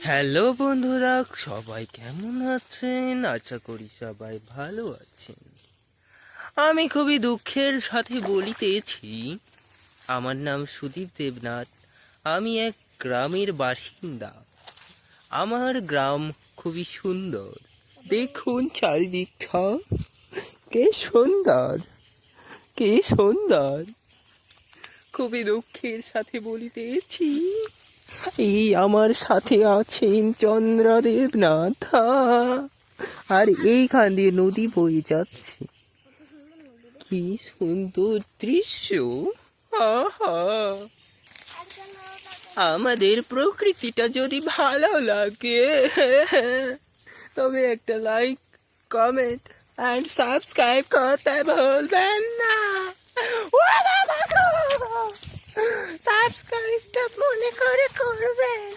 Hello বন্ধুরা, সবাই কেমন আছেন? আশা করি সবাই ভালো আছেন। আমি খুবই দুঃখের সাথে বলিতেছি, আমার নাম সুদীপ দেবনাথ। আমি এক গ্রামের বাসিন্দা। আমার গ্রাম খুবই সুন্দর। দেখুন চারিদিকটা, কে সুন্দর, কে সুন্দর। খুবই দুঃখের সাথে বলিতেছি, এই আমার সাথে আছেন চন্দ্রদেবনাথ, আর এইখান দিয়ে নদী বয়ে যাচ্ছে। কি সুন্দর দৃশ্য! আহা! আমাদের প্রকৃতিটা যদি ভালো লাগে তবে একটা লাইক, কমেন্ট অ্যান্ড সাবস্ক্রাইব করতে ভুলবেন না। সাবস্ক্রাইবটা মনে করে করবেন।